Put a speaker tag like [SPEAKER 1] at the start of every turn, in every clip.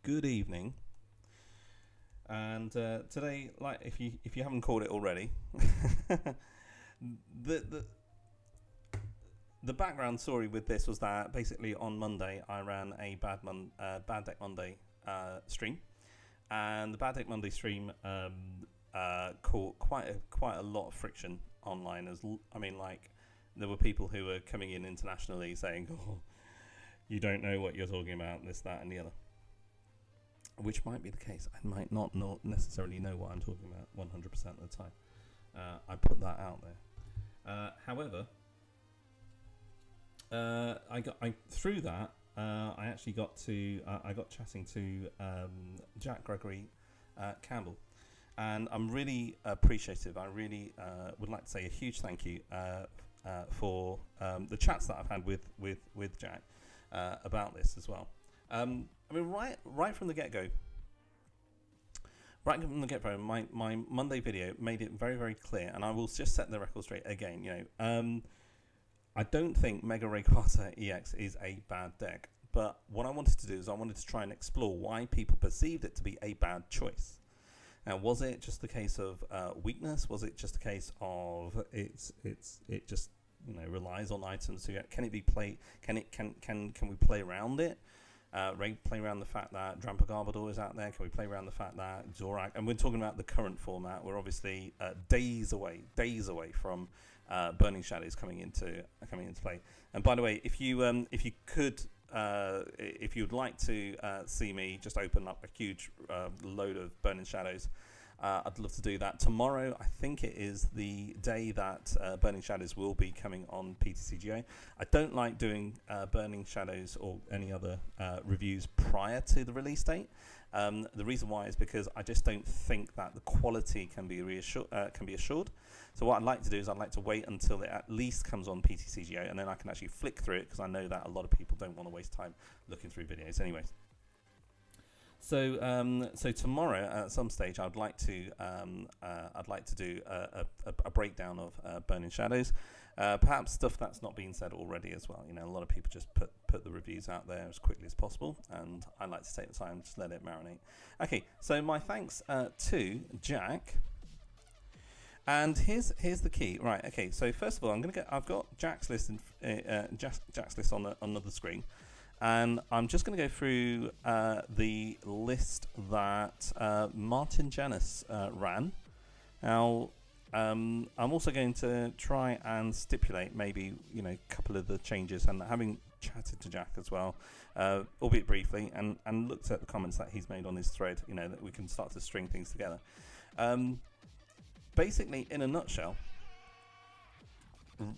[SPEAKER 1] good evening. And today, like if you haven't caught it already, the background story with this was that basically on Monday I ran a Bad Deck Monday stream, and the Bad Deck Monday stream caught quite a lot of friction online. There were people who were coming in internationally saying, "Oh, you don't know what you're talking about, this, that, and the other." Which might be the case. I might not necessarily know what I'm talking about 100% of the time. I put that out there. However, through that, I actually got chatting to Jack Gregory-Campbell, and I'm really appreciative. I really would like to say a huge thank you for the chats that I've had with Jack about this as well. Right from the get-go, my Monday video made it very, very clear, and I will just set the record straight again. I don't think Mega Rayquaza EX is a bad deck, but what I wanted to do is I wanted to try and explore why people perceived it to be a bad choice. Now, was it just a case of weakness? Was it just a case of it just relies on items? Can it be played? Can we play around it? Play around the fact that Drampa-GX is out there. Can we play around the fact that Zorak? And we're talking about the current format. We're obviously days away from Burning Shadows coming into play. And by the way, if you would like to see me just open up a huge load of Burning Shadows, I'd love to do that. Tomorrow, I think it is the day that Burning Shadows will be coming on PTCGA. I don't like doing Burning Shadows or any other reviews prior to the release date. The reason why is because I just don't think that the quality can be assured. So what I'd like to do is I'd like to wait until it at least comes on PTCGA, and then I can actually flick through it, because I know that a lot of people don't want to waste time looking through videos anyways. So tomorrow at some stage I'd like to do a breakdown of Burning Shadows, perhaps stuff that's not been said already as well. A lot of people just put the reviews out there as quickly as possible, and I like to take the time to let it marinate. Okay, so my thanks to Jack. And here's the key, right? Okay, so first of all, I've got Jack's list Jack's list on another screen. And I'm just going to go through the list that Martin Janous ran. Now, I'm also going to try and stipulate maybe a couple of the changes. And having chatted to Jack as well, albeit briefly, and looked at the comments that he's made on his thread, that we can start to string things together. Basically, in a nutshell,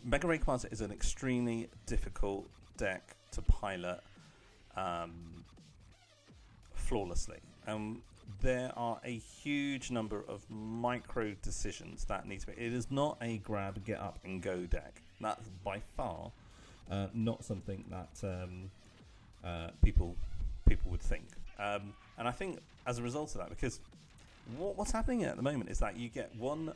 [SPEAKER 1] Mega Rayquaza is an extremely difficult deck to pilot flawlessly. There are a huge number of micro decisions that need to be. It is not a grab, get up and go deck. That's by far not something that people would think. And I think as a result of that, because what's happening at the moment is that you get one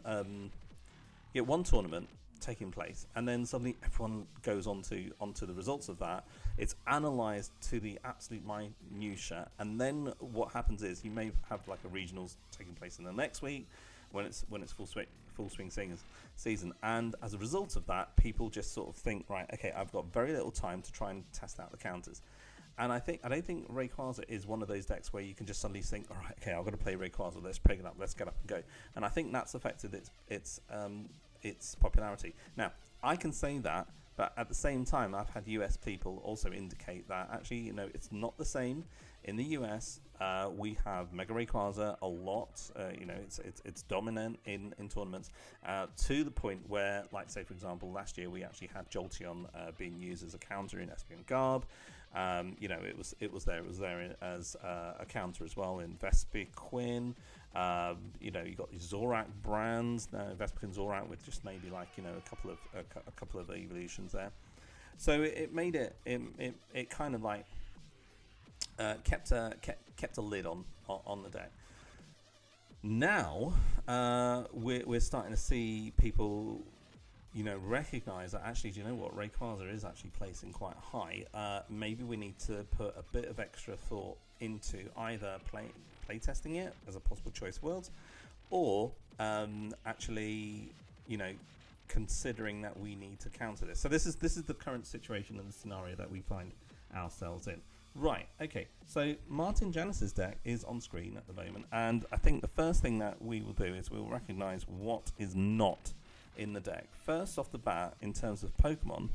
[SPEAKER 1] tournament taking place, and then suddenly everyone goes onto the results of that. It's analysed to the absolute minutiae, and then what happens is you may have like a regionals taking place in the next week when it's full swing season, and as a result of that, people just sort of think, right, okay, I've got very little time to try and test out the counters. And I don't think Rayquaza is one of those decks where you can just suddenly think, all right, okay, I've got to play Rayquaza, let's pick it up, let's get up and go. And I think that's affected its popularity. Now, I can say that, but at the same time, I've had US people also indicate that actually, it's not the same. In the US, we have Mega Rayquaza a lot. It's dominant in tournaments to the point where, like, say for example, last year we actually had Jolteon being used as a counter in SPN Garb. It was there as a counter as well in Vespiquen. You got these Zorak brands, Vespiquen Zorak, with just maybe like a couple of evolutions there. So it made it kind of like kept a lid on the deck. Now we're starting to see people recognize that actually, do you know what, Rayquaza is actually placing quite high. Maybe we need to put a bit of extra thought into either play testing it as a possible choice worlds, or actually, considering that we need to counter this. So this is the current situation and the scenario that we find ourselves in. Right, okay, so Martin Janous' deck is on screen at the moment, and I think the first thing that we will do is we'll recognize what is not in the deck. First off the bat, in terms of Pokemon,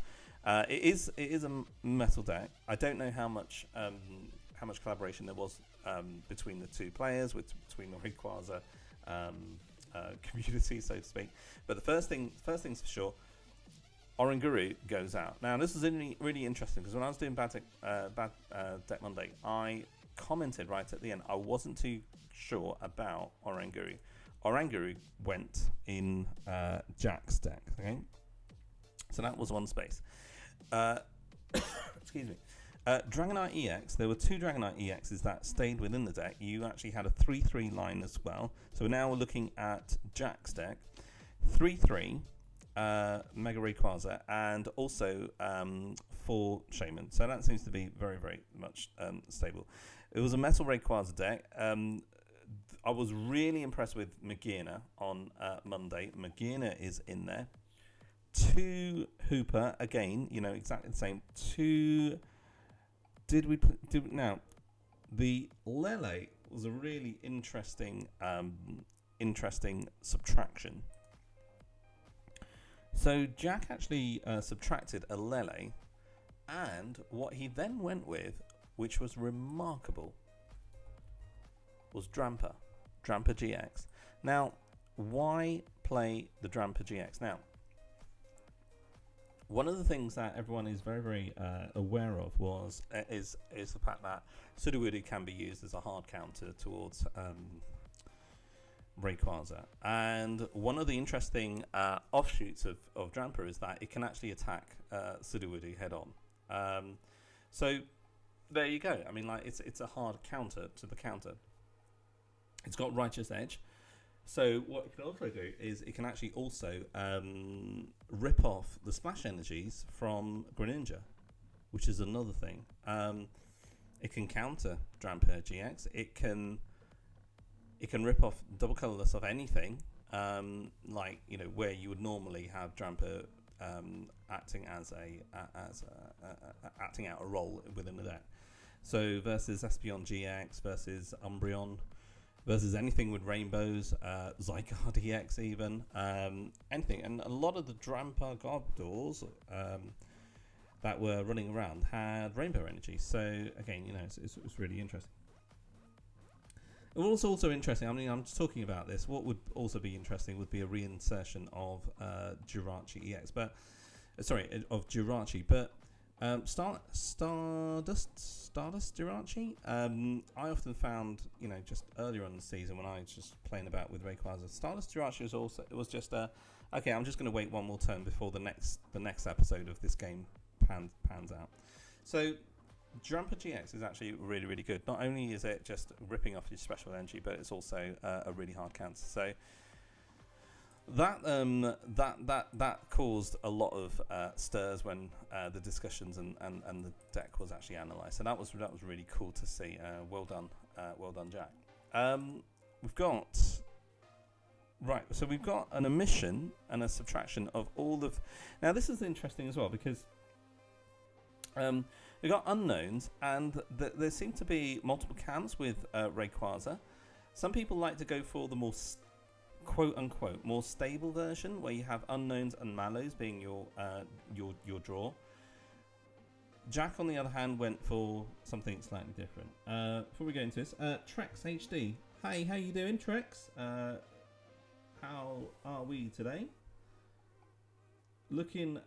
[SPEAKER 1] it is a metal deck. I don't know how much collaboration there was between the two players, between the Rayquaza community, so to speak. But the first things for sure, Oranguru goes out. Now this is really interesting, because when I was doing Bad Deck Monday, I commented right at the end I wasn't too sure about Oranguru. Oranguru went in Jack's deck. Okay, so that was one space. Excuse me. Dragonite-EX, there were two Dragonite-EXs that stayed within the deck. You actually had a 3-3 line as well. So now we're looking at Jack's deck. 3-3 Mega Rayquaza, and also 4 Shaymin. So that seems to be very, very much stable. It was a Metal Rayquaza deck. I was really impressed with Magearna on Monday. Magearna is in there. 2 Hoopa, again, exactly the same. 2... Now, the Lele was a really interesting subtraction. So Jack actually subtracted a Lele, and what he then went with, which was remarkable, was Drampa-GX. Now, why play the Drampa-GX? Now, one of the things that everyone is very, very aware of is the fact that Sudowoodo can be used as a hard counter towards Rayquaza. And one of the interesting offshoots of Drampa is that it can actually attack Sudowoodo head on. So there you go. I mean, it's a hard counter to the counter. It's got Righteous Edge. So what it can also do is it can actually also rip off the splash energies from Greninja, which is another thing. It can counter Drampa-GX. It can rip off double colorless of anything, where you would normally have Drampa acting acting out a role within the deck. So versus Espeon-GX, versus Umbreon, versus anything with rainbows, Zygarde-EX even, anything. And a lot of the Drampa Gobdors that were running around had rainbow energy. So again, it's really interesting. It was also interesting, I mean, I'm just talking about this, what would also be interesting would be a reinsertion of Jirachi-EX, of Jirachi, but Stardust Jirachi. I often found, just earlier on in the season when I was just playing about with Rayquaza, Stardust Jirachi was just okay, I'm just going to wait one more turn before the next episode of this game pans out. So Drampa-GX is actually really, really good. Not only is it just ripping off your special energy, but it's also a really hard counter. So that caused a lot of stirs when the discussions and the deck was actually analysed. So that was really cool to see. Well done, Jack. We've got an omission and a subtraction of all of. Now this is interesting as well, because we've got unknowns, and there seem to be multiple camps with Rayquaza. Some people like to go for the more quote-unquote more stable version, where you have unknowns and mallows being your draw. Jack, on the other hand, went for something slightly different. Before we go into this, Trex HD. Hey, how you doing, Trex? How are we today? Looking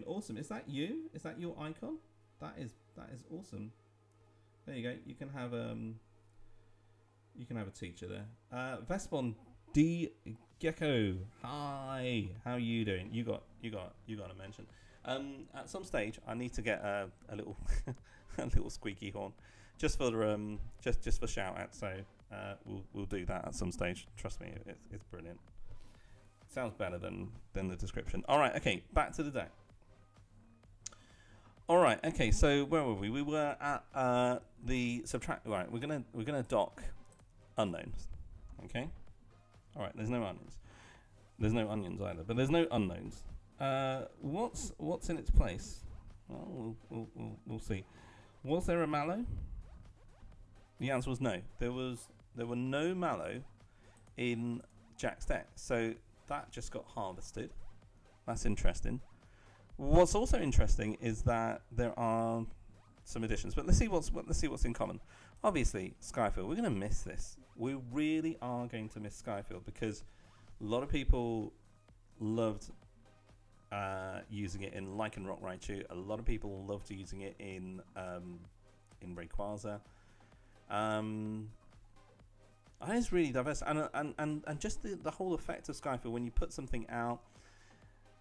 [SPEAKER 1] awesome. Is that you? Is that your icon? That is awesome. There you go. You can have a teacher there. Vespon D Gecko. Hi. How are you doing? You got a mention. At some stage, I need to get a little a little squeaky horn, just for shout out. So we'll do that at some stage. Trust me, it's brilliant. Sounds better than the description. All right, okay, back to the deck. All right, okay, so where were we? We were at the subtract. Right, we're gonna dock unknowns. Okay. All right, there's no onions. There's no onions either, but there's no unknowns. What's in its place? Well, we'll see. Was there a Mallow? The answer was no. There were no Mallow in Jack's deck, so that just got harvested. That's interesting. What's also interesting is that there are some additions, but let's see what's in common. Obviously, Skyfield. We're going to miss this. We really are going to miss Skyfield because a lot of people loved using it in Lycanroc Raichu. A lot of people loved using it in Rayquaza. It's really diverse, and just the whole effect of Skyfield when you put something out.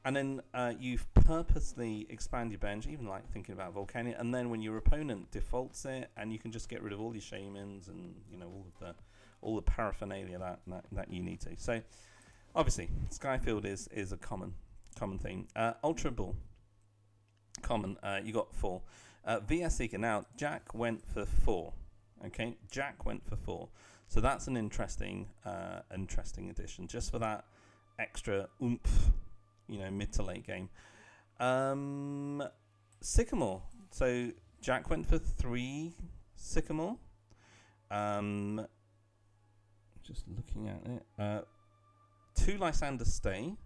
[SPEAKER 1] And then you've purposely expand your bench, even like thinking about Volcania. And then when your opponent defaults it, and you can just get rid of all your Shaymins and all the paraphernalia that you need to. So obviously, Skyfield is a common thing. Ultra Ball, common. You got 4. VS Seeker. Now Jack went for 4. Okay, Jack went for 4. So that's an interesting addition, just for that extra oomph. Mid to late game. Sycamore. So Jack went for 3 Sycamore. Just looking at it. 2 Lysandre Stay.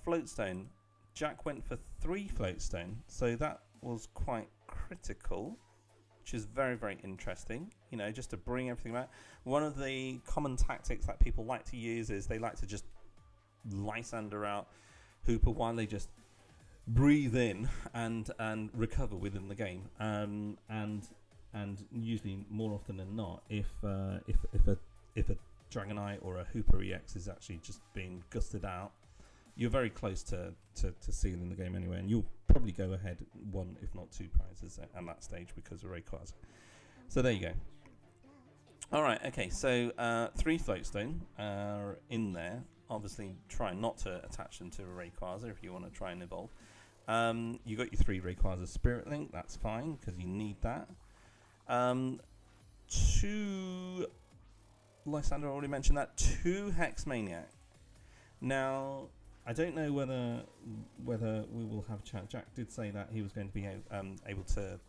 [SPEAKER 1] Float Stone. Jack went for 3 Float Stone. So that was quite critical, which is very, very interesting. Just to bring everything back. One of the common tactics that people like to use is they like to just Lysander out Hoopa while they just breathe in and recover within the game, and usually more often than not, if a Dragonite or a Hoopa-EX is actually just being gusted out, you're very close to sealing the game anyway, and you'll probably go ahead 1 if not 2 prizes at that stage because of Rayquaza. So there you go. All right, okay, so 3 Floatstone are in there. Obviously, try not to attach them to a Rayquaza if you want to try and evolve. You got your 3 Rayquaza Spirit Link, that's fine because you need that. 2 Lysandre, already mentioned that. 2 Hex Maniac. Now, I don't know whether we will have a chat. Jack did say that he was going to be able to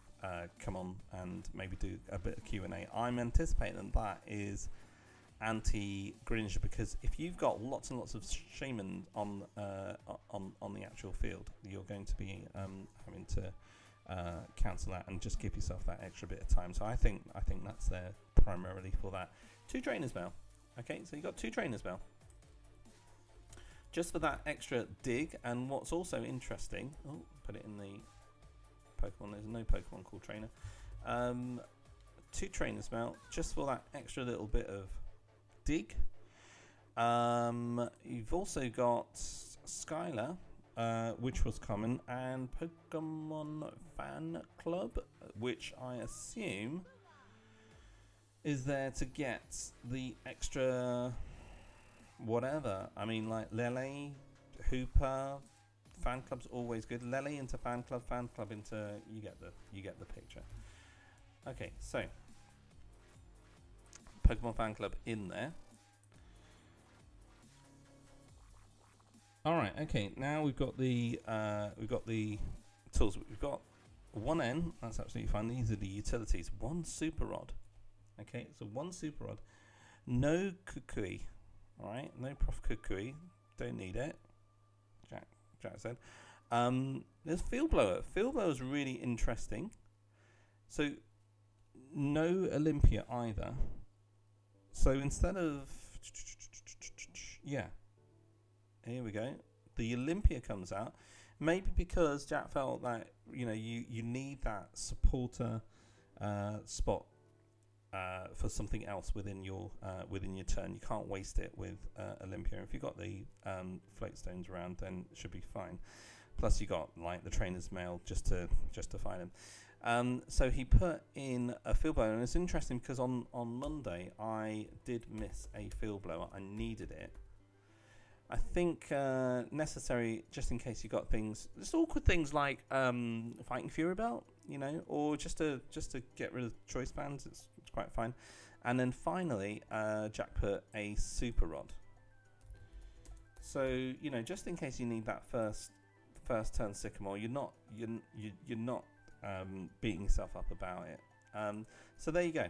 [SPEAKER 1] come on and maybe do a bit of Q&A. I'm anticipating that is anti-Greninja, because if you've got lots and lots of Shaymin on the actual field, you're going to be having to cancel that and just give yourself that extra bit of time. So I think that's there primarily for that. 2 Trainers Mail. Okay, so you got 2 Trainers Mail just for that extra dig. And what's also interesting, put it in the Pokemon. There's no Pokemon called Trainer. 2 Trainers Mail just for that extra little bit of dig. You've also got Skyla, which was common, and Pokemon Fan Club, which I assume is there to get the extra whatever. I mean, like Lele, Hoopa, Fan Club's always good. Lele into Fan Club into you get the picture. Okay, so Pokemon Fan Club in there. All right. Okay. Now we've got the tools. We've got 1N. That's absolutely fine. These are the utilities. 1 Super Rod. Okay. So 1 Super Rod. No Kukui. All right. No Prof Kukui. Don't need it. Jack said. There's Field Blower. Field Blower is really interesting. So no Olympia either. So instead of here we go. The Olympia comes out. Maybe because Jack felt that you need that supporter spot for something else within your turn. You can't waste it with Olympia. If you've got the float stones around, then it should be fine. Plus you got like the Trainer's Mail just to find him. So he put in a Field Blower, and it's interesting because on Monday I did miss a Field Blower. I needed it. I think necessary just in case you got things, just awkward things like fighting Fury Belt, you know, or just to get rid of choice bands. It's quite fine. And then finally, Jack put a Super Rod. So you know, just in case you need that first turn Sycamore, you're not beating yourself up about it. So there you go.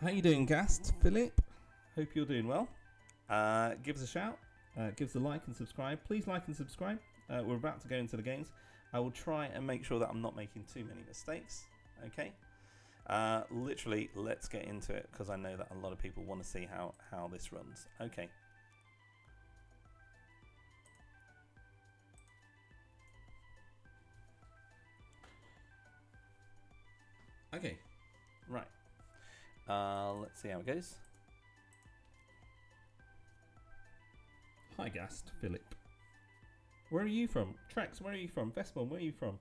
[SPEAKER 1] How you doing, Gast, Philip? Hope you're doing well. Give us a shout. Give us a like and subscribe. Please like and subscribe. We're about to go into the games. I will try and make sure that I'm not making too many mistakes. Okay. Literally, let's get into it because I know that a lot of people want to see how this runs. Okay. Okay. Right. Let's see how it goes. Hi, Gast, Philip. Where are you from? Trex, where are you from? Vesmon, where are you from?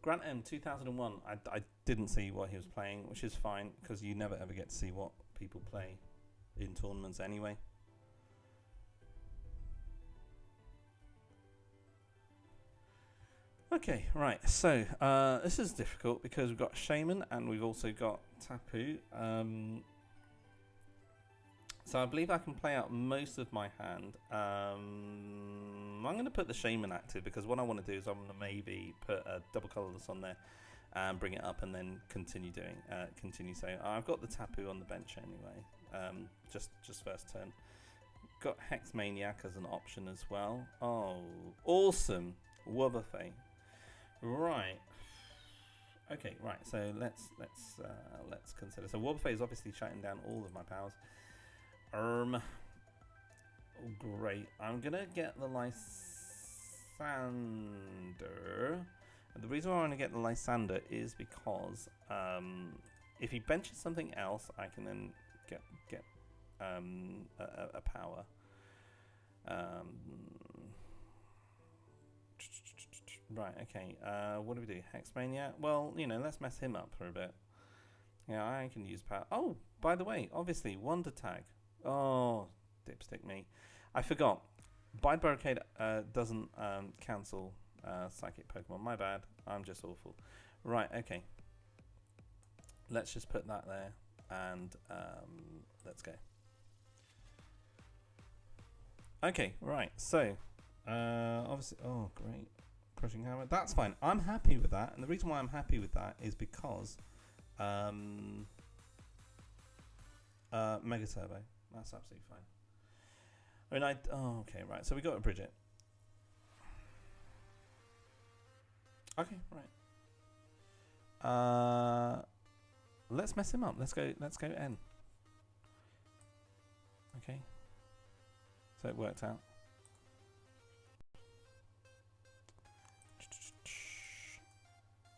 [SPEAKER 1] Grant M 2001. I didn't see what he was playing, which is fine because you never ever get to see what people play in tournaments anyway. Okay, right, so this is difficult because we've got Shaymin and we've also got Tapu. So I believe I can play out most of my hand. I'm going to put the Shaymin active because what I want to do is I'm going to maybe put a double colourless on there and bring it up and then continue doing, so I've got the Tapu on the bench anyway, just first turn. Got Hex Maniac as an option as well. Oh, awesome. Wobbuffet. Right. Okay, right. So let's consider. So Wobbuffet is obviously shutting down all of my powers. Oh, great. I'm gonna get the Lysandre. And the reason why I want to get the Lysandre is because if he benches something else, I can then get a power. Right, okay. What do we do? Hex Maniac? Well, you know, let's mess him up for a bit. Yeah, I can use power. Oh, by the way, obviously, Wonder Tag. Oh, dipstick me. I forgot. Bide Barricade doesn't cancel Psychic Pokemon. My bad. I'm just awful. Right, okay. Let's just put that there and let's go. Okay, right. So, obviously, oh, great. Crushing Hammer. That's fine. I'm happy with that. And the reason why I'm happy with that is because Mega Turbo. That's absolutely fine. I mean, oh, okay, right. So we got a Bridget. Okay, right. Let's mess him up. Let's go N. Okay. So it worked out.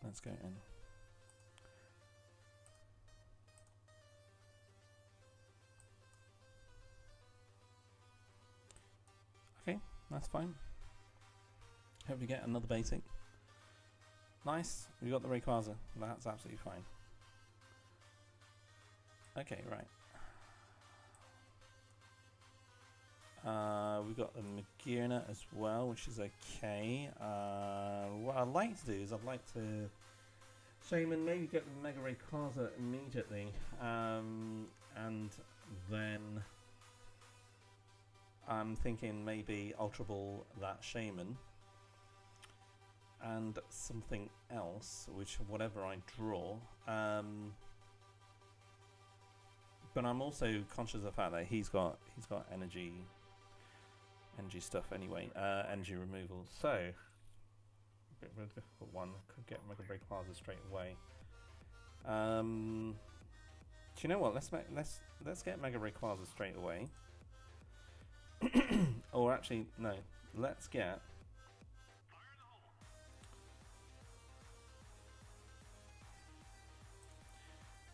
[SPEAKER 1] Let's go in. Okay, that's fine. Hope we get another basic. Nice, we got the Rayquaza. That's absolutely fine. Okay, right. We've got the Magearna as well, which is okay. What I'd like to do is I'd like to Shaymin, maybe get the Mega Rayquaza immediately, and then I'm thinking maybe Ultra Ball that Shaymin and something else, which whatever I draw. But I'm also conscious of the fact that he's got energy stuff anyway, energy removal. So a bit of a difficult one. Could get Mega Rayquaza straight away. Do you know what? Let's get Mega Rayquaza straight away. Or actually, no. Let's get.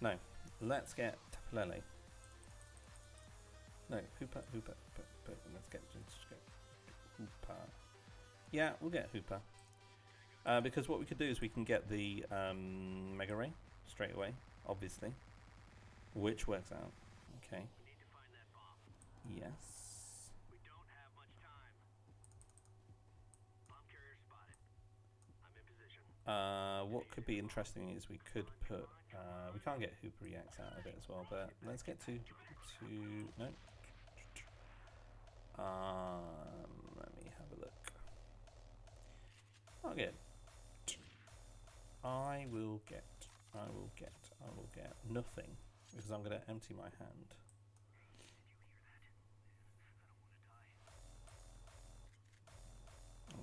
[SPEAKER 1] No. Let's get Tapu Lele. No, Hoopa. Let's get Hoopa. Yeah, we'll get Hoopa. Because what we could do is we can get the Mega Ray straight away, obviously. Which works out. Okay. Yes.
[SPEAKER 2] We don't have much time. Bomb carrier spotted. I'm in position.
[SPEAKER 1] What could be interesting is we could put we can't get Hoopa-EX out of it as well, but let's get to no. Let me have a look. I will get nothing because I'm going to empty my hand.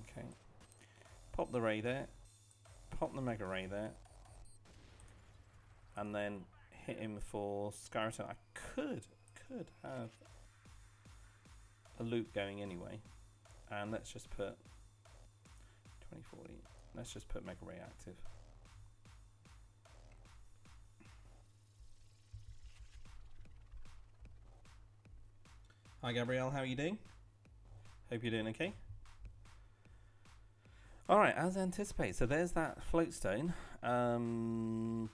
[SPEAKER 1] Okay. Pop the ray there. Pop the Mega Ray there. And then hit him for Skyraton. I could have a loop going anyway. And let's just put 2040. Let's just put Mega Ray active. Hi Gabrielle, how are you doing? Hope you're doing okay. Alright, as anticipated, so there's that Float Stone. The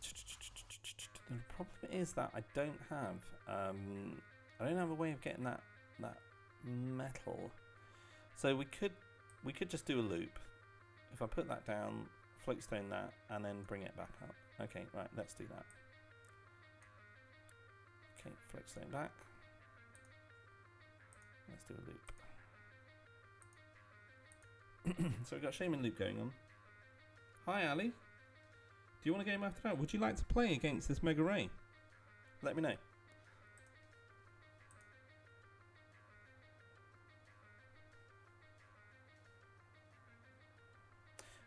[SPEAKER 1] problem is that I don't have a way of getting that metal. So we could just do a loop. If I put that down, Float Stone that, and then bring it back up. Okay, right, let's do that. Okay, Float Stone back. Let's do a loop. So we've got Shaymin loop going on. Hi Ali. Do you want a game after that? Would you like to play against this Mega Ray? Let me know.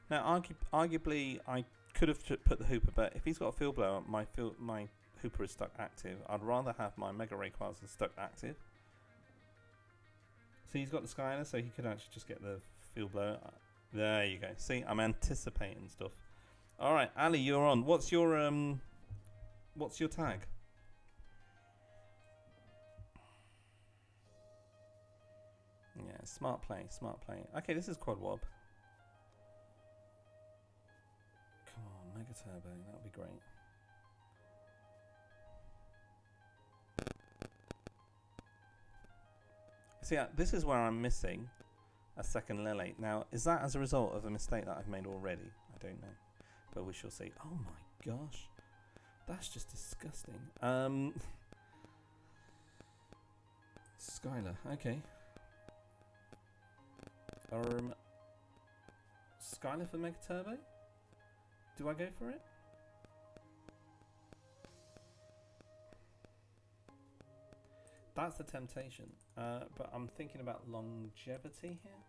[SPEAKER 1] Now arguably I could have put the Hoopa, but if he's got a Field Blower, my Hoopa is stuck active. I'd rather have my Mega Rayquaza stuck active. So he's got the Skyla, so he could actually just get the Field Blower. There you go. See, I'm anticipating stuff. All right, Ali, you're on. What's your tag? Yeah, smart play, smart play. Okay, this is Quad Wob. Come on, Mega Turbo, that would be great. See, this is where I'm missing a second Lele. Now, is that as a result of a mistake that I've made already? I don't know, but we shall see. Oh my gosh, that's just disgusting. Skyla, okay. Skyla for Mega Turbo? Do I go for it? That's the temptation, but I'm thinking about longevity here.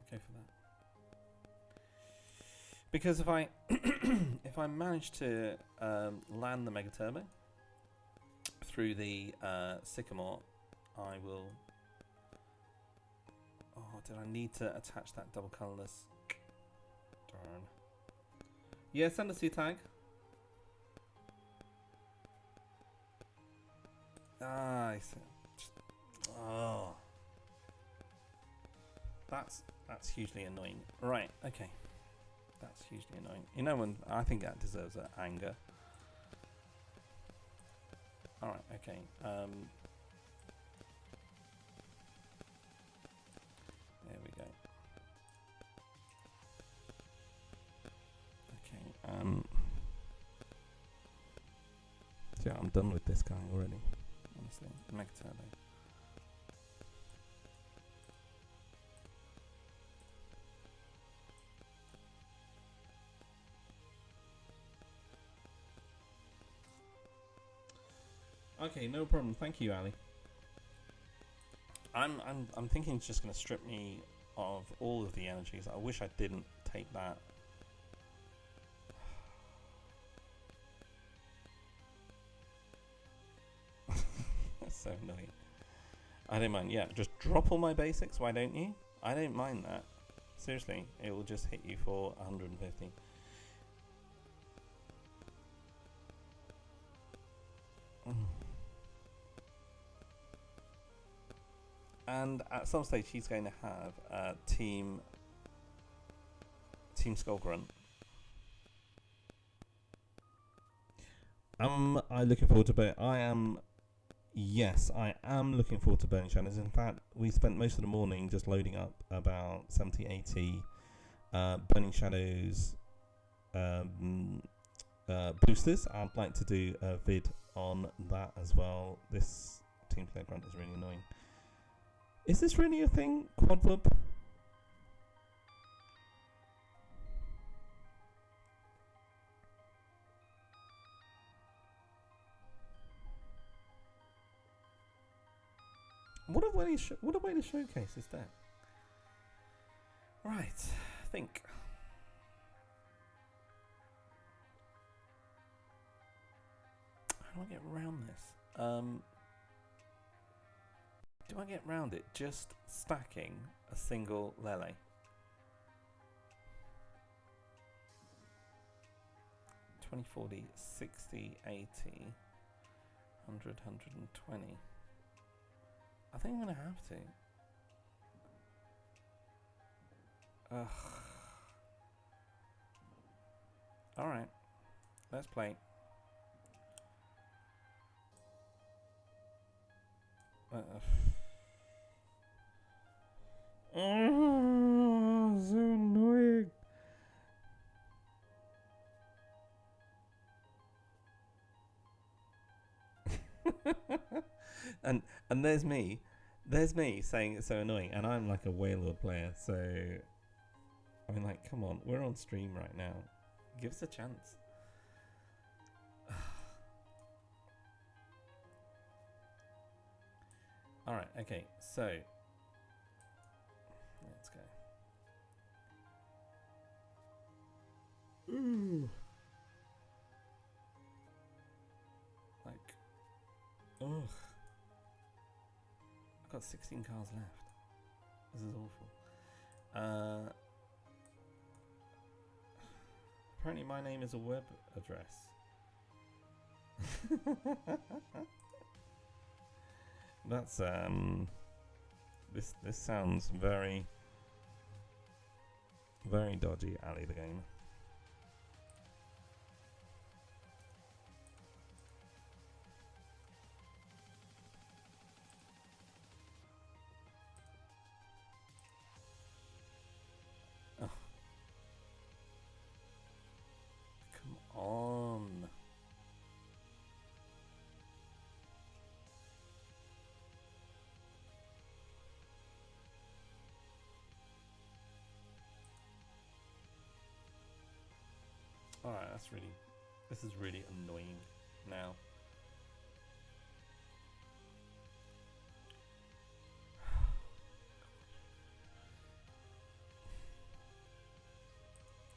[SPEAKER 1] Okay for that. Because if I if I manage to land the Mega Turbo through the Sycamore, I will. Oh, did I need to attach that double colorless? Darn. Yeah, send us your tag. Ah, I see. Oh, that's hugely annoying. Right, okay, that's hugely annoying. You know, when I think that deserves an anger. All right, okay. There we go. Yeah, I'm done with this guy already. Honestly, Mega Turbo. Okay, no problem. Thank you, Ali. I'm thinking it's just going to strip me of all of the energies. I wish I didn't take that. That's so annoying. I don't mind. Yeah, just drop all my basics. Why don't you? I don't mind that. Seriously, it will just hit you for 150. And at some stage, he's going to have Team Skullgrunt. Am I looking forward to it? Yes, I am looking forward to Burning Shadows. In fact, we spent most of the morning just loading up about 70, 80 Burning Shadows boosters. I'd like to do a vid on that as well. This Team Playground is really annoying. Is this really a thing, Quadverb? What a way to showcase this deck. Right, think. How do I get around this? Do I get around it just stacking a single Lele? $20, $40, $60, $80, $100, $120. I think I'm gonna have to. Ugh. Alright. Let's play. Oh, so annoying. and there's me saying it's so annoying, and I'm like a Wailord player, so I mean, like, come on, we're on stream right now, give us a chance. All right, okay, so let's go. Ooh, like, ugh. I've got 16 cards left. This is awful. Apparently my name is a web address. That's this sounds very dodgy, Ali the game. On. Alright, this is really annoying now.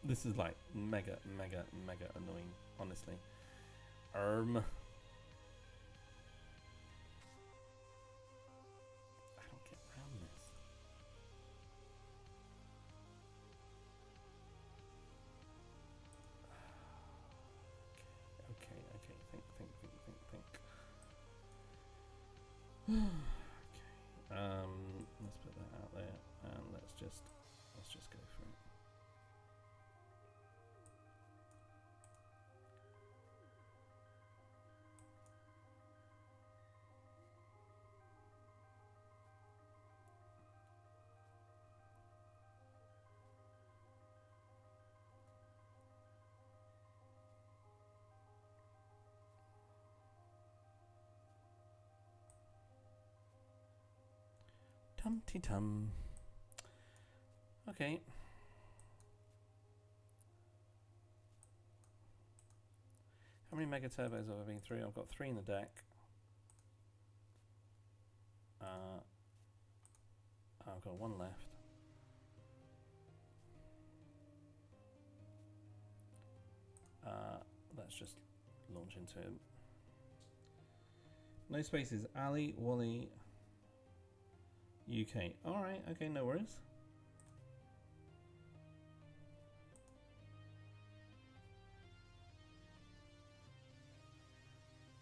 [SPEAKER 1] This is like mega annoying, honestly. I don't get around this. Okay, think. Okay, let's put that out there, and let's just go for it. Tum-ti-tum. Okay. How many Mega Turbos have I been through? I've got 3 in the deck. I've got 1 left. Let's just launch into him. No spaces. Ali, Wally, UK. Alright, okay, no worries.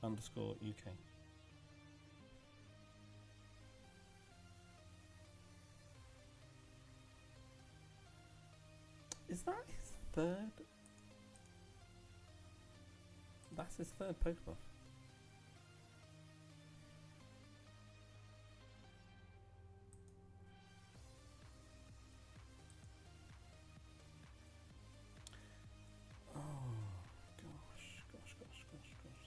[SPEAKER 1] _ UK. third? That's his third Pokebuff.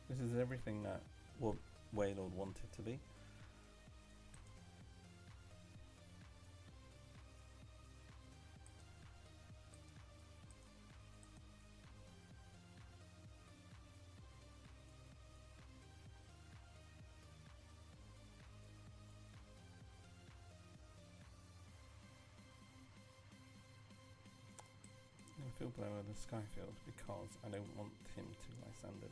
[SPEAKER 1] This is everything that what Waylord wanted to be. Field Blower the Sky Field because I don't want him to Lysandre.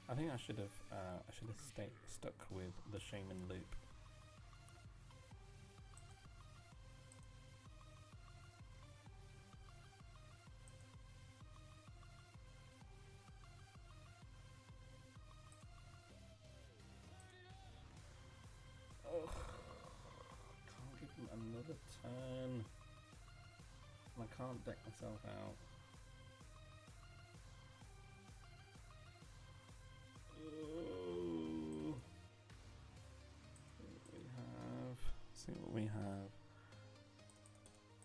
[SPEAKER 1] I think I should have stuck with the Shaymin loop. Can't give him another turn. And I can't deck myself out. See what we have.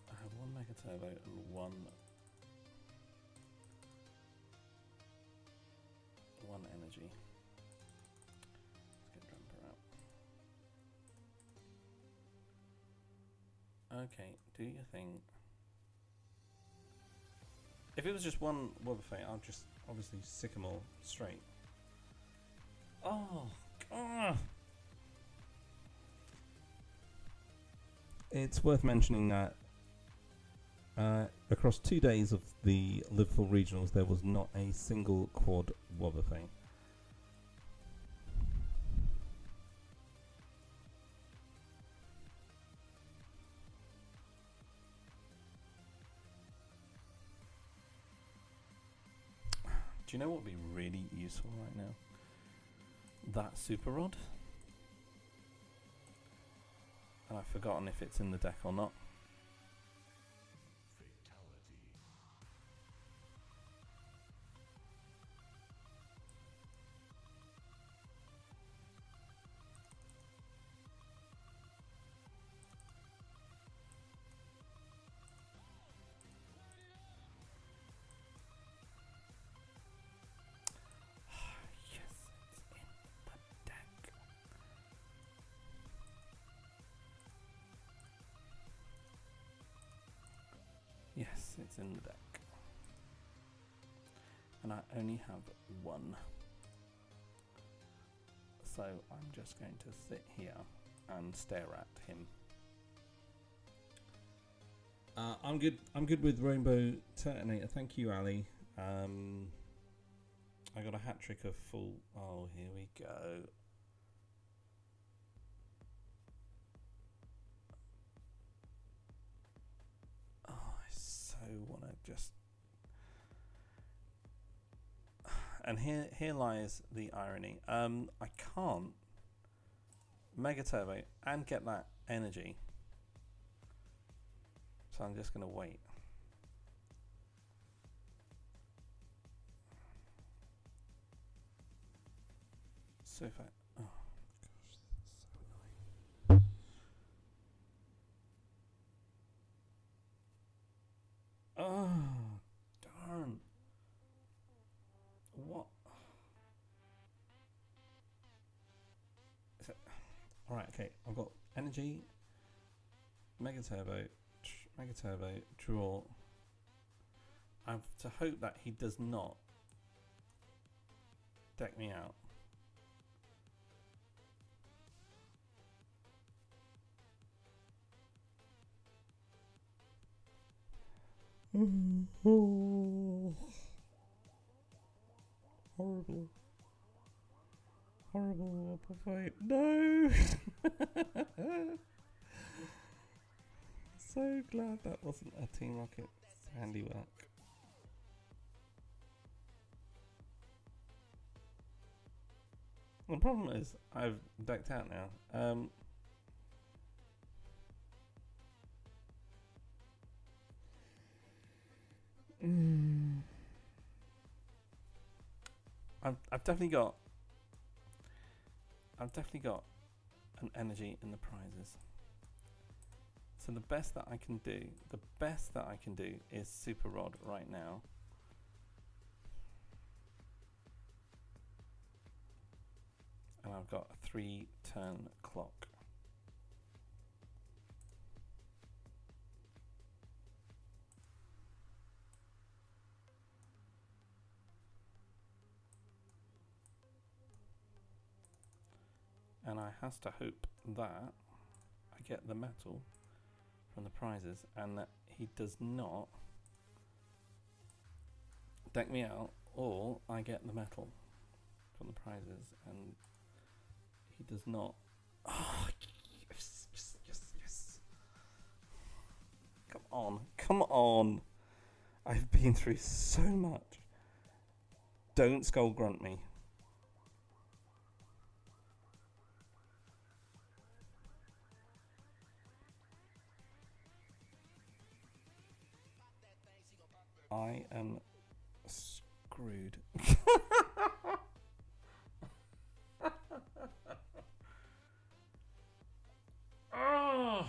[SPEAKER 1] I have one Mega Turbo and one energy. Let's get Drampa out. Okay, do your thing. If it was just one Wobbuffet, I'll just obviously sick them all straight. Oh, God. It's worth mentioning that across 2 days of the Liverpool Regionals, there was not a single quad Wobbuffet. Do you know what would be really useful right now? That Super Rod. And I've forgotten if it's in the deck or not. Yes, it's in the deck. And I only have one. So I'm just going to sit here and stare at him. I'm good with Rainbow Terminator. Thank you, Ali. I got a hat trick of full. Oh, here we go. Want to just, and here lies the irony. I can't Mega Turbo and get that energy, so I'm just going to wait. So if I, oh gosh, that's so annoying. Oh, darn. What? Is it? Alright, okay. I've got energy, Mega Turbo, draw. I have to hope that he does not deck me out. Oh, horrible. Horrible fight. No! So glad that wasn't a Team Rocket's handiwork. The problem is, I've decked out now. I've definitely got an energy in the prizes. So the best that I can do is Super Rod right now. And I've got a 3-turn clock. And I has to hope that I get the metal from the prizes and that he does not deck me out, or I get the metal from the prizes and he does not. Oh, yes, yes, yes, yes. Come on, come on. I've been through so much. Don't skull grunt me. I am screwed. Oh.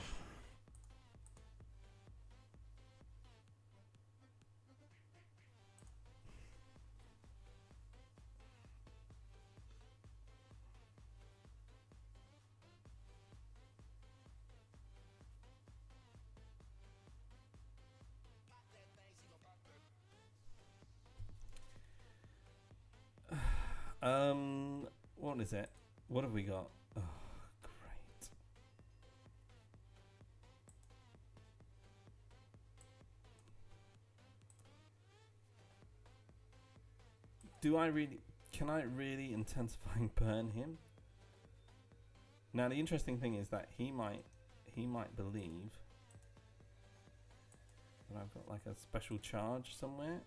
[SPEAKER 1] What is it? What have we got? Oh, great. Can I really intensifying burn him? Now the interesting thing is that he might believe that I've got like a special charge somewhere.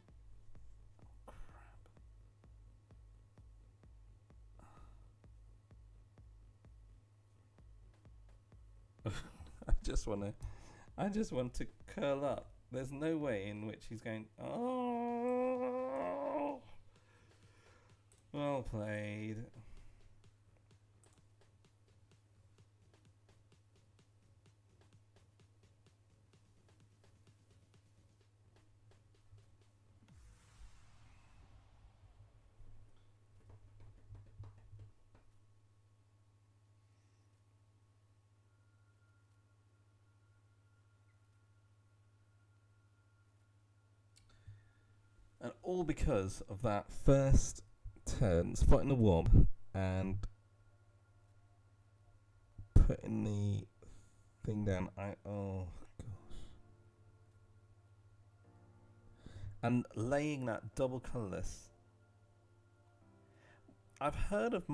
[SPEAKER 1] I just want to curl up. There's no way in which he's going, oh, well played. And all because of that first turn, spotting the wob and putting the thing down. Oh gosh. And laying that double colourless. I've heard of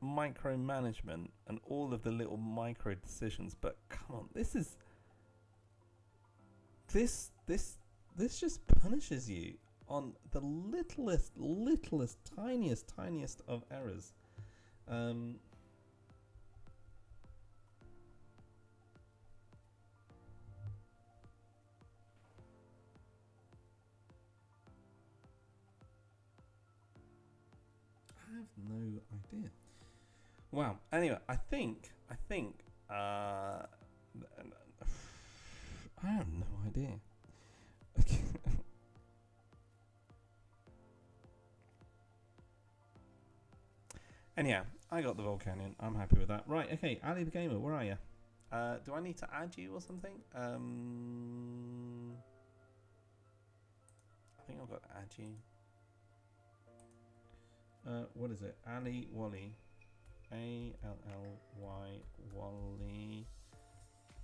[SPEAKER 1] micromanagement and all of the little micro decisions, but come on, this just punishes you on the littlest, tiniest of errors. I have no idea. Wow. Anyway, I think I have no idea. Anyhow, I got the Volcanion. I'm happy with that. Right, okay, Ali the Gamer, where are you? Do I need to add you or something? I think I've got to add you. What is it? Ali Wally. ALLY Wally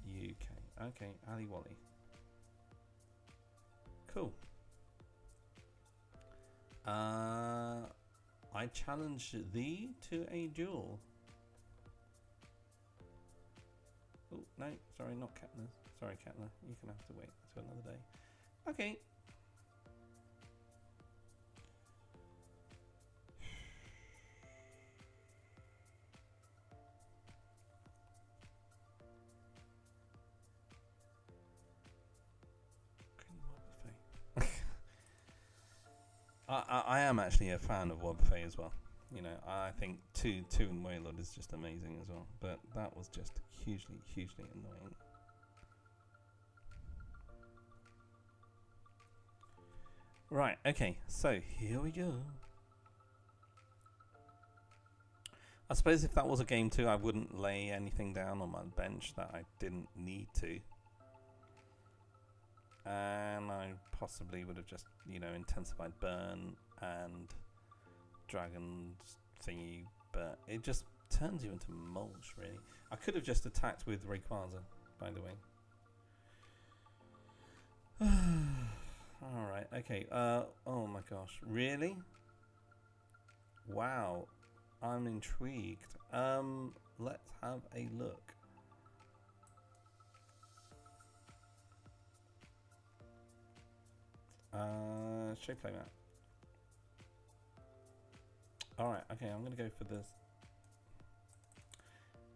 [SPEAKER 1] UK. Okay, Ali Wally. Cool. I challenge thee to a duel. Oh, no, sorry, not Katna. Sorry, Katna. You're going to have to wait until another day. Okay. I am actually a fan of Wobbuffet as well. You know, I think two in Wailord is just amazing as well. But that was just hugely annoying. Right, okay, so here we go. I suppose if that was a game 2, I wouldn't lay anything down on my bench that I didn't need to. And I possibly would have just, you know, intensified burn and dragon thingy, but it just turns you into mulch, really. I could have just attacked with Rayquaza, by the way. Alright, okay. Oh my gosh, really? Wow, I'm intrigued. Let's have a look. Shape play map. Alright, okay, I'm gonna go for this.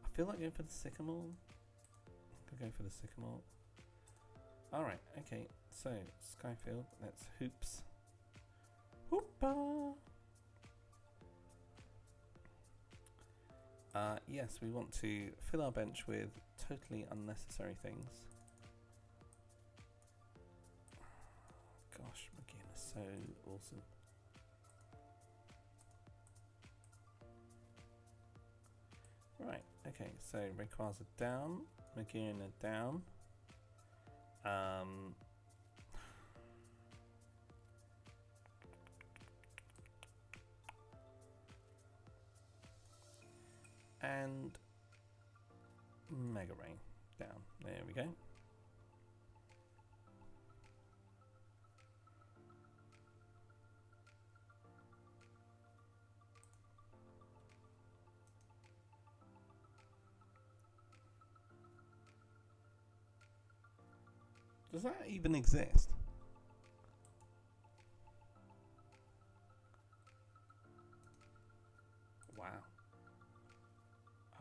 [SPEAKER 1] I feel like going for the Sycamore. I'm gonna go for the Sycamore. Alright, okay, so Sky Field, let's hoops. Hoopa! Yes, we want to fill our bench with totally unnecessary things. Gosh, Magearna is so awesome. Right, okay, so Rayquaza down, Magearna down. And Mega Ray down. There we go. Does that even exist? Wow.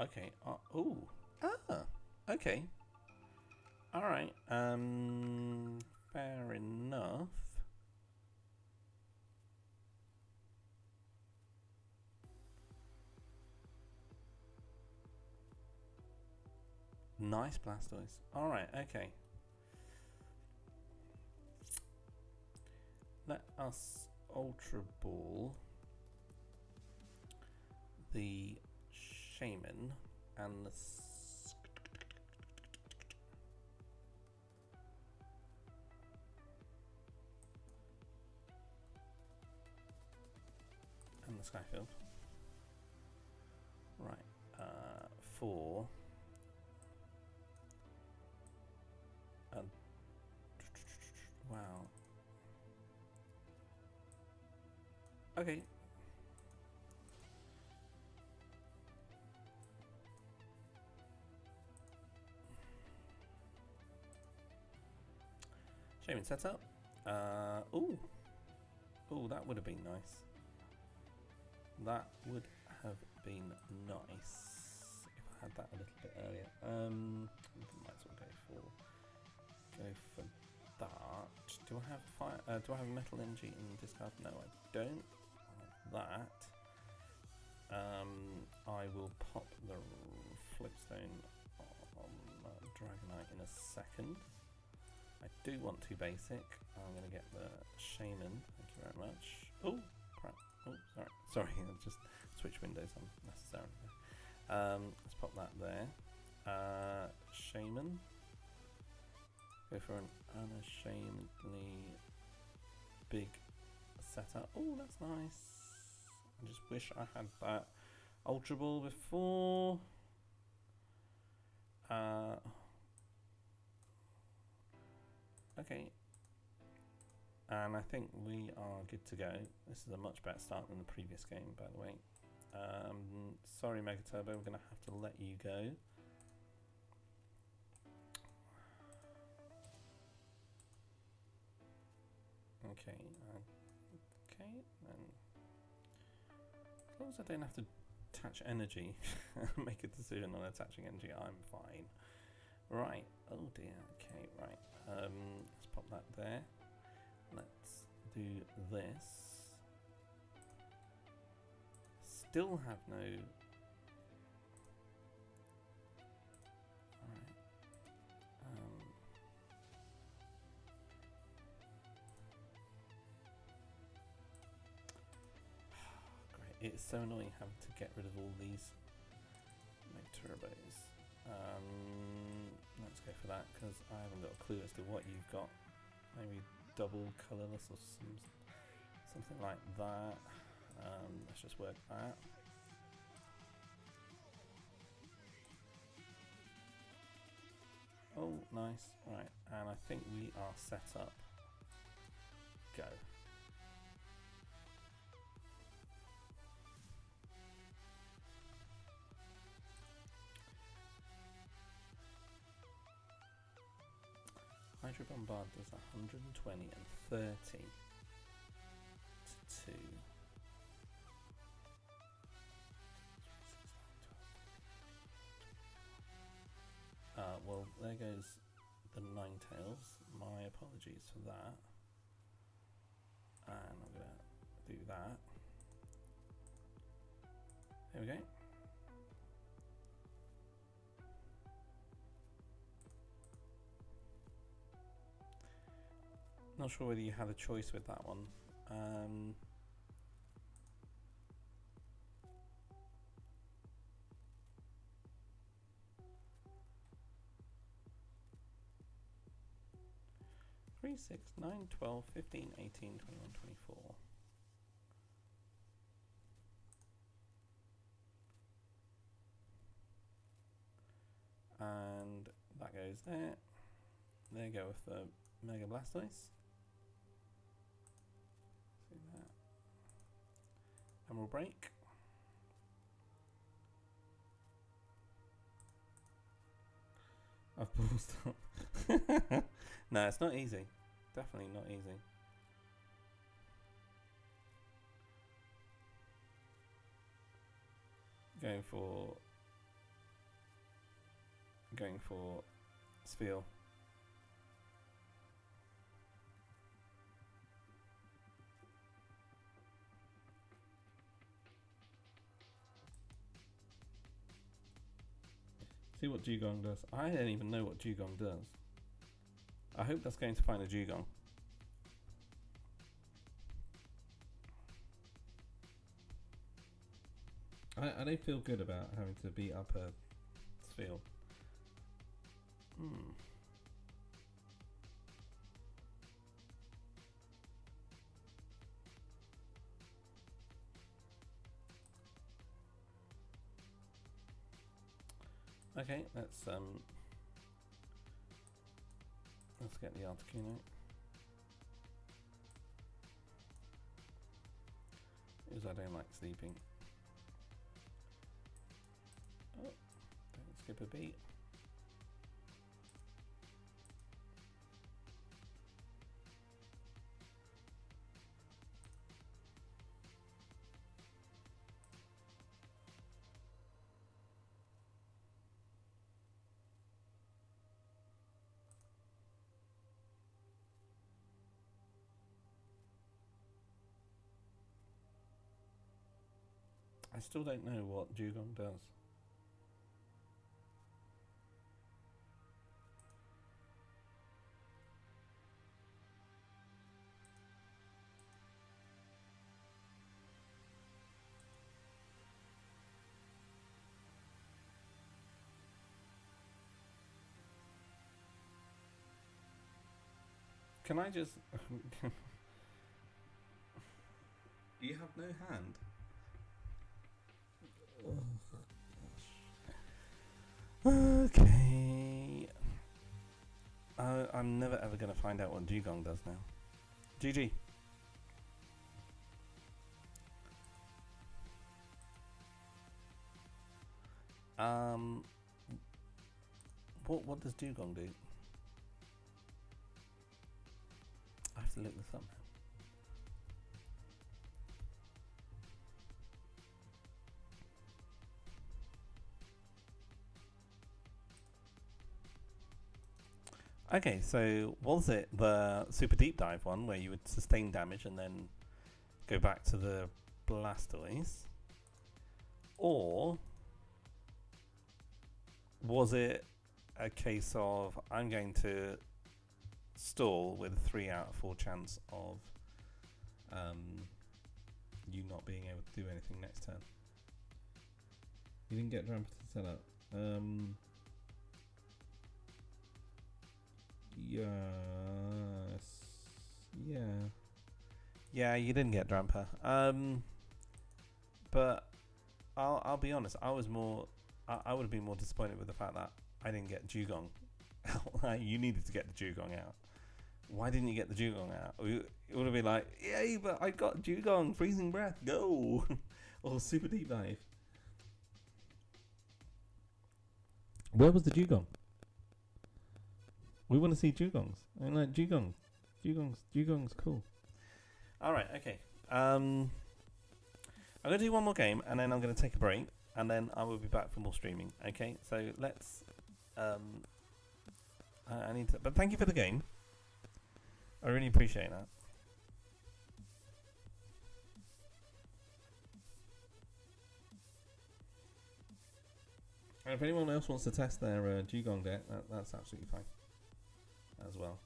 [SPEAKER 1] Okay. Ooh. Ah. Okay. All right. Fair enough. Nice Blastoise. All right. Okay. Let us Ultra Ball the Shaymin and the Sky Field. Right, for wow. Okay. Shaymin setup. Ooh. Ooh, that would have been nice. That would have been nice if I had that a little bit earlier. Might as well go for that. Do I have fire? Do I have metal energy in discard? No, I don't. That. I will pop the Float Stone on Dragonite in a second. I do want to basic. I'm going to get the Shaymin. Thank you very much. Oh, crap. Oh, sorry. I just switched windows unnecessarily. Let's pop that there. Shaymin. Go for an unashamedly big setup. Oh, that's nice. I just wish I had that Ultra Ball before. Okay. And I think we are good to go. This is a much better start than the previous game, by the way. Sorry, Mega Turbo, we're going to have to let you go. Okay. Okay, then. As long as I don't have to attach energy, make a decision on attaching energy, I'm fine. Right. Oh dear. Okay. Right. Let's pop that there. Let's do this. still have no... Alright. Great. It's so annoying having to get rid of all these Mega Turbos. Let's go for that, because I haven't got a clue as to what you've got. Maybe double colourless or something like that. Let's just work that. Oh, nice. Right, and I think we are set up. Go. Hydro Bombard does 120 and 30 to 2. Well, there goes the Ninetales. My apologies for that. And I'm going to do that. There we go. Not sure whether you had a choice with that one. 3, 6, 9, 12, 15, 18, 21, 24. And that goes there. There you go with the Mega Blastoise. See that. And we'll break. I've paused up. No, it's not easy. Definitely not easy. Going for Sphere. See what Dugong does. I don't even know what Dugong does. I hope that's going to find a Dugong. I don't feel good about having to beat up a Sphere. Okay, let's get the Articuno. Because I don't like sleeping. Oh, don't skip a beat. I still don't know what Dugong does. Can I just... You have no hand. Okay. I'm never ever going to find out what Dugong does now. GG. What does Dugong do? I have to look this up now. Okay, so was it the super deep dive one where you would sustain damage and then go back to the Blastoise? Or was it a case of I'm going to stall with a 3 out of 4 chance of you not being able to do anything next turn? You didn't get Drampa to set up. Yes. Yeah. Yeah, you didn't get Drampa. But I'll be honest. I was more. I would have been more disappointed with the fact that I didn't get Dugong. You needed to get the Dugong out. Why didn't you get the Dugong out? It would have been like, yay, but I got Dugong, Freezing Breath, go! Or Super Deep Dive. Where was the Dugong? We want to see Dugongs. I mean, like, Dugong's cool. Alright, okay. I'm going to do one more game, and then I'm going to take a break, and then I will be back for more streaming. Okay, so let's... I need to... But thank you for the game. I really appreciate that. And if anyone else wants to test their Dugong deck, that's absolutely fine as well.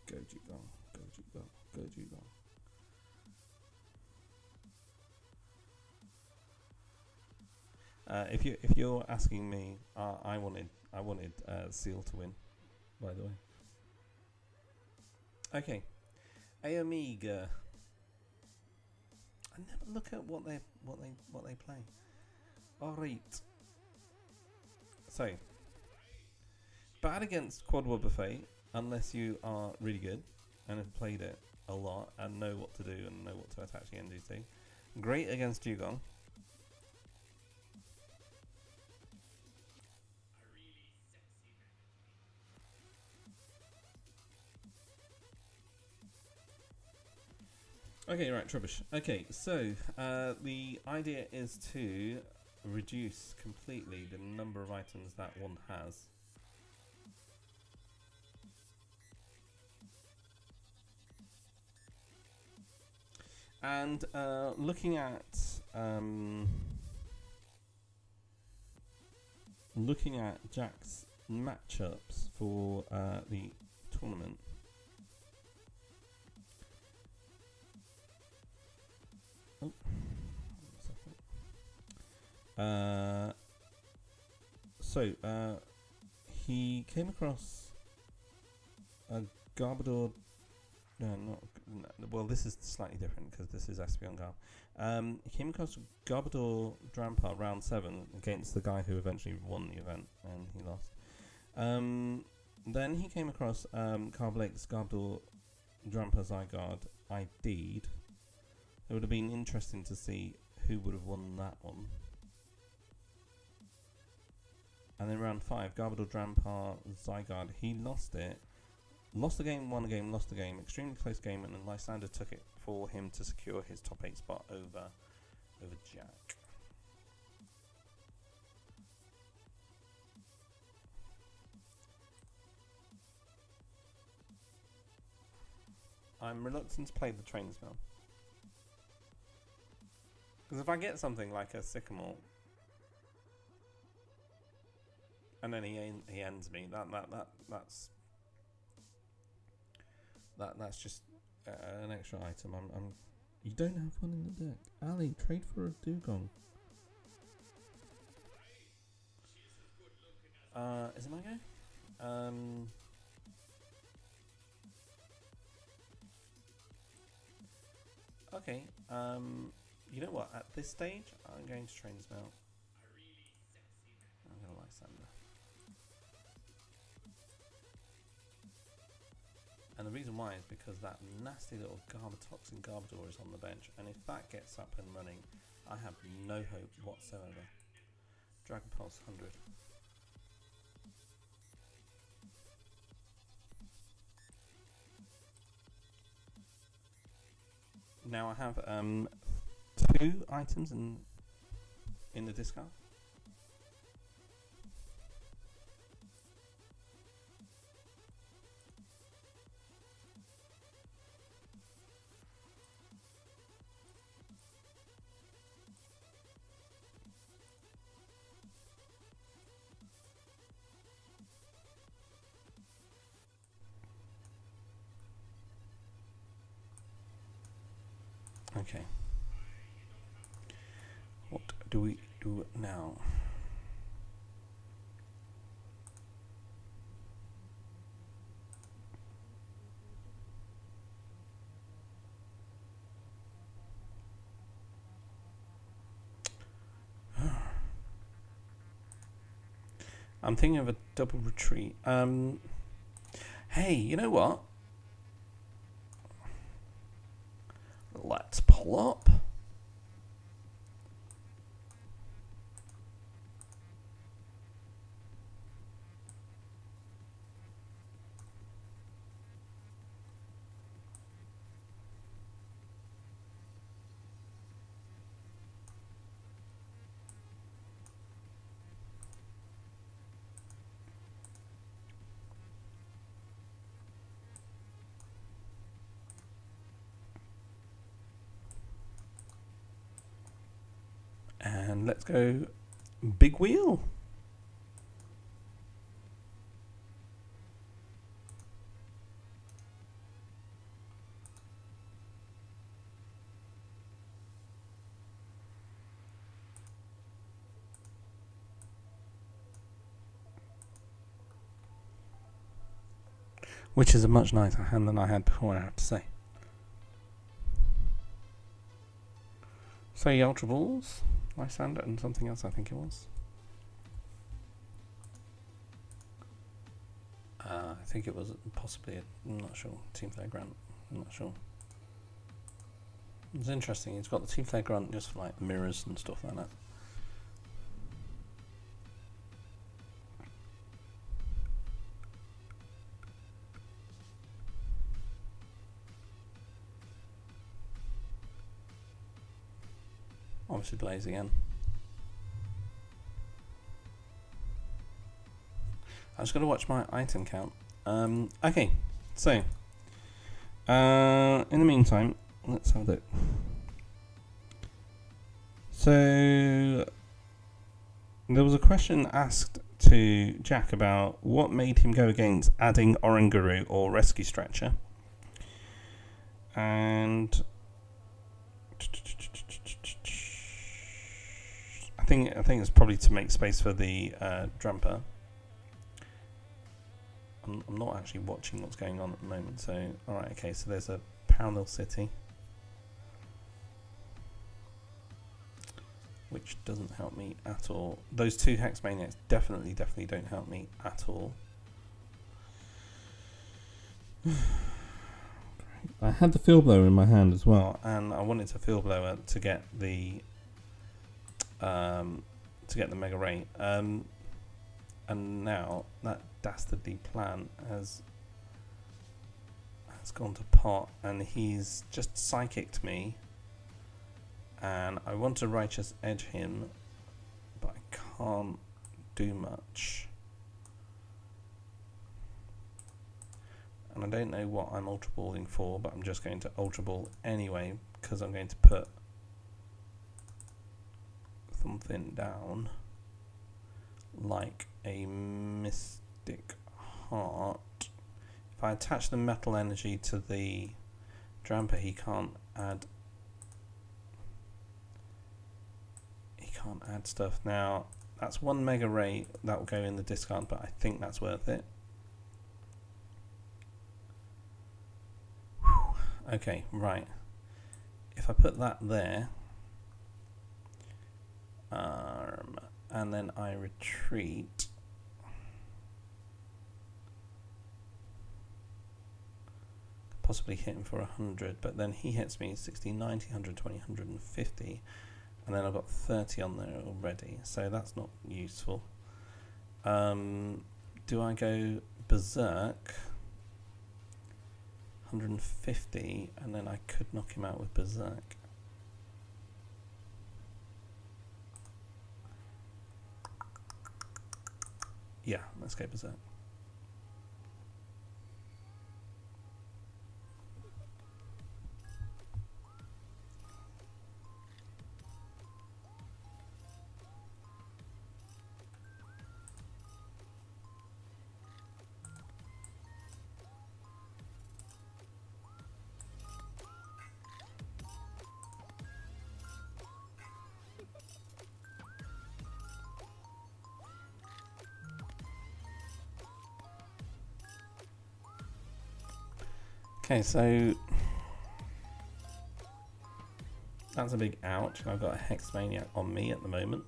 [SPEAKER 1] Go Dugong, go Dugong, go Dugong. If you're asking me, I wanted Seal to win, by the way. Okay, Omega. I never look at what they play. All right. So, bad against Quad Buffet unless you are really good and have played it a lot and know what to do and know what to attach the energies to. Great against Dugong. Okay, right, Trubbish. Okay, so the idea is to reduce completely the number of items that one has. And looking at Jack's matchups for the tournament. He came across a Garbodor. Well, this is slightly different because this is Espeon Garb. He came across Garbodor Drampa round 7 against the guy who eventually won the event, and he lost. Then he came across Carblake's Garbodor Drampa Zygarde ID'd. It would have been interesting to see who would have won that one. And then round 5, Garbodor Drampa Zygarde, he lost it. Lost the game, won the game, lost the game. Extremely close game, and then Lysandre took it for him to secure his top 8 spot over Jack. I'm reluctant to play the Trainers Mail. Because if I get something like a Sycamore, and then he ends me, that's just an extra item. You don't have one in the deck. Ali, trade for a Dugong. Is it my go? Okay. You know what? At this stage, I'm going to Trainers Mail. I'm going to Lysandre. And the reason why is because that nasty little Garbotoxin Garbodor is on the bench, and if that gets up and running, I have no hope whatsoever. Dragon Pulse 100. Now I have 2 items in the discard. Okay. What do we do now? I'm thinking of a double retreat. Hey, you know what? Let's pull up. And let's go big wheel. Which is a much nicer hand than I had before, I have to say. So Ultra Balls, Lysandre and something else I think it was. I think it was possibly, I'm not sure, Team Flare Grunt, I'm not sure. It's interesting, he's got the Team Flare Grunt just for like mirrors and stuff like that. Obviously Blaze again. I was going to watch my item count. Okay, so in the meantime, let's have a look. So there was a question asked to Jack about what made him go against adding Oranguru or Rescue Stretcher, and I think it's probably to make space for the Drampa. I'm not actually watching what's going on at the moment, so alright, okay, so there's a Parallel City, which doesn't help me at all. Those two Hex Maniacs definitely don't help me at all. I had the Field Blower in my hand as well, and I wanted to Field Blower to get the Mega Ray. And now that dastardly plan has gone to pot, and he's just psychicked me, and I want to Righteous Edge him, but I can't do much. And I don't know what I'm Ultra Balling for, but I'm just going to Ultra Ball anyway, because I'm going to put something down like a Mystic Heart. If I attach the Metal Energy to the Drampa, he can't add stuff. Now that's one Mega Ray that will go in the discard, but I think that's worth it. Whew. Okay, right. If I put that there, and then I retreat, possibly hit him for 100, but then he hits me 60, 90, 120, 150, and then I've got 30 on there already, so that's not useful. Do I go Berserk 150, and then I could knock him out with Berserk? Yeah, let's go Berserk. Okay, so that's a big ouch. I've got a Hex Maniac on me at the moment.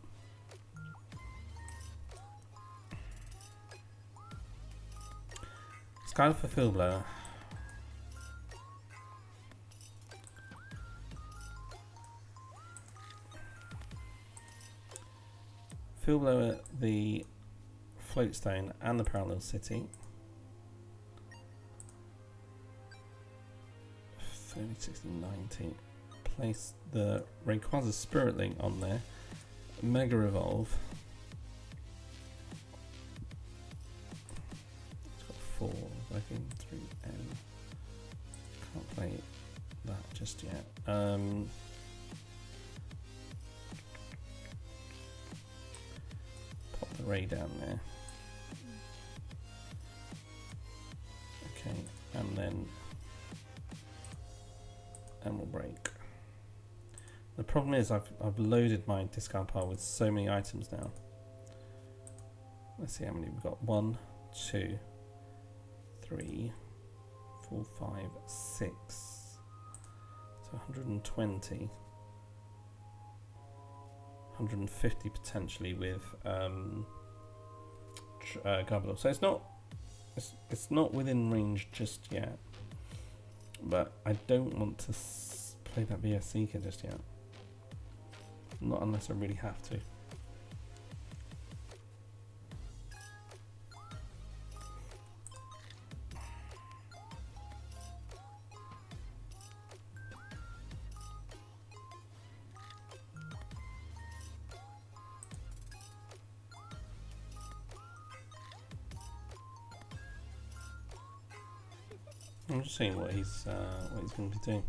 [SPEAKER 1] Skyla for Field Blower. Field Blower, the Float Stone and the Parallel City. 30, 60, 90. Place the Rayquaza Spirit Link on there. Mega Evolve. It's got 4, I think 3 and can't play that just yet. Pop the Ray down there. Okay, and then we'll break. The problem is I've loaded my discard pile with so many items now. Let's see how many we've got. 1, 2, 3, 4, 5, 6. So 120. 150 potentially with Garbodor. So it's not within range just yet. But I don't want to play that VS Seeker just yet. Not unless I really have to. I'm just seeing what he's going to be doing.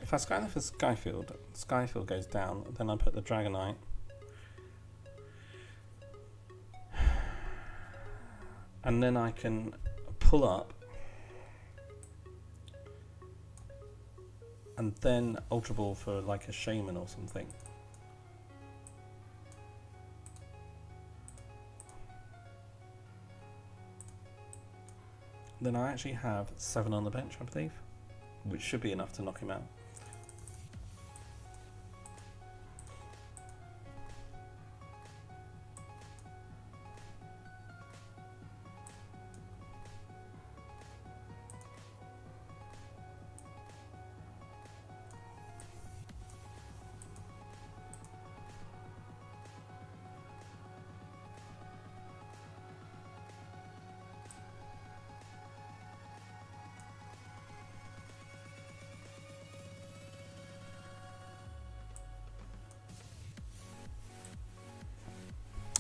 [SPEAKER 1] If I sky for Sky Field goes down, then I put the Dragonite. And then I can pull up and then Ultra Ball for like a Shaymin or something. Then I actually have 7 on the bench, I believe, which should be enough to knock him out.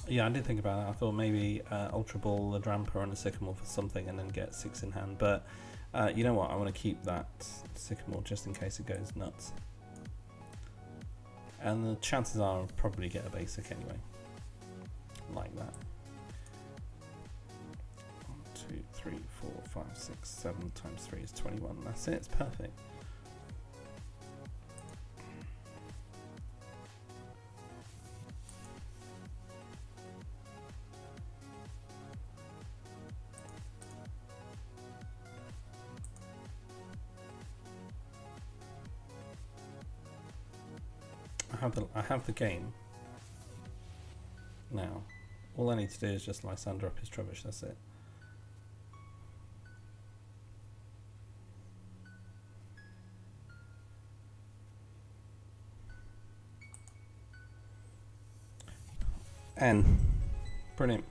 [SPEAKER 1] Yeah, I did think about that. I thought maybe Ultra Ball, the Drampa and a Sycamore for something and then get 6 in hand. But you know what? I want to keep that Sycamore just in case it goes nuts. And the chances are I'll probably get a basic anyway. Like that. 1, 2, 3, 4, 5, 6, 7 times 3 is 21. That's it. It's perfect. I have the game now. All I need to do is just Lysandre up his Trubbish, that's it. N. Brilliant.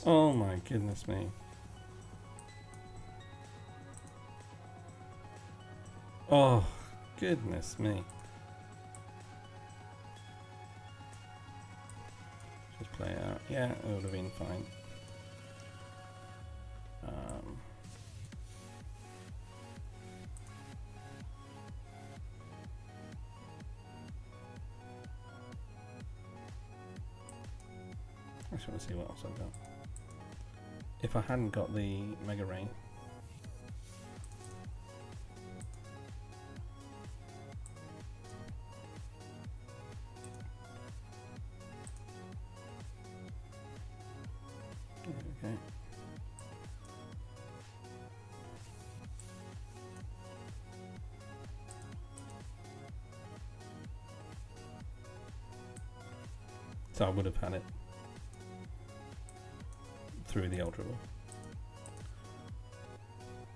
[SPEAKER 1] Oh my goodness me. Oh, goodness me. Just play it out. Yeah, it would have been fine. I just want to see what else I've got. If I hadn't got the Mega Ray. Okay. So I would have had it through the Ultra Ball.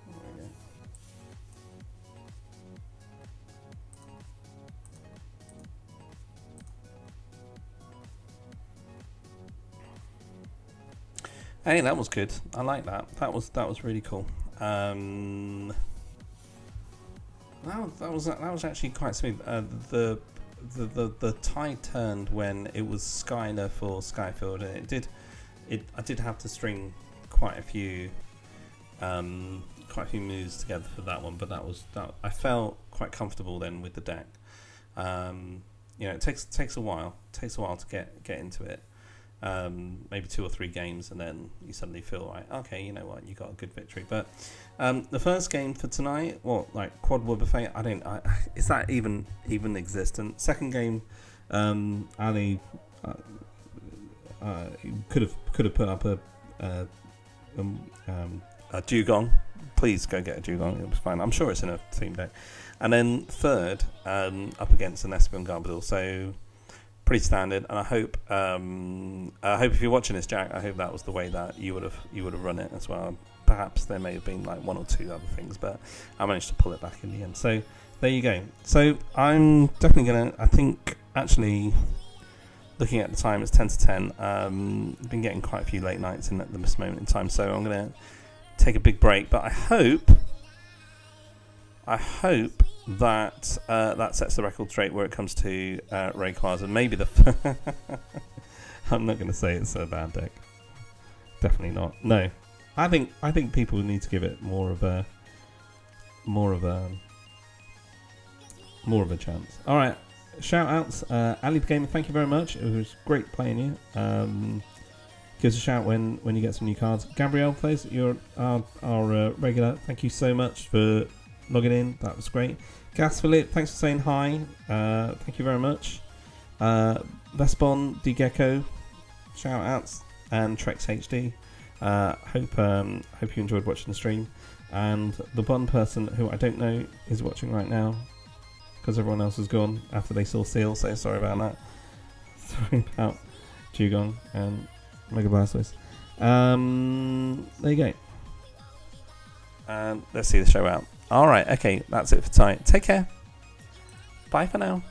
[SPEAKER 1] There we go. Hey, that was good. I like that. That was really cool. That was actually quite smooth. The tide turned when it was Skyla for Sky Field. I did have to string quite a few moves together for that one, but that I felt quite comfortable then with the deck. You know, it takes a while to get into it. Maybe 2 or 3 games, and then you suddenly feel like, okay, you know what, you got a good victory. But the first game for tonight, like Quad War Buffet, is that even existent? Second game, Ali could have put up a Dugong. Please go get a Dugong. It was fine. I'm sure it's in a team deck. And then third, up against an Espeon Garbodor. So pretty standard. And I hope if you're watching this, Jack, I hope that was the way that you would have run it as well. Perhaps there may have been like 1 or 2 other things, but I managed to pull it back in the end. So there you go. So I'm definitely gonna. I think actually, looking at the time, it's 10 to 10. I've been getting quite a few late nights in at this moment in time, so I'm going to take a big break. But I hope that that sets the record straight where it comes to Rayquaza. Maybe the I'm not going to say it's a bad deck. Definitely not. No, I think people need to give it more of a chance. All right. Shout outs, Ali the Gamer, thank you very much. It was great playing you. Give us a shout when you get some new cards. Gabrielle plays, you're our regular. Thank you so much for logging in. That was great. Gas Philip, thanks for saying hi. Thank you very much. Vespon, D-Gecko, shout outs, and Trex HD. Hope you enjoyed watching the stream. And the one person who I don't know is watching right now, because everyone else has gone after they saw Seal, so sorry about that. Sorry about Dugong and Mega Blastoise. There you go. And let's see the show out. Alright, okay, that's it for tonight. Take care. Bye for now.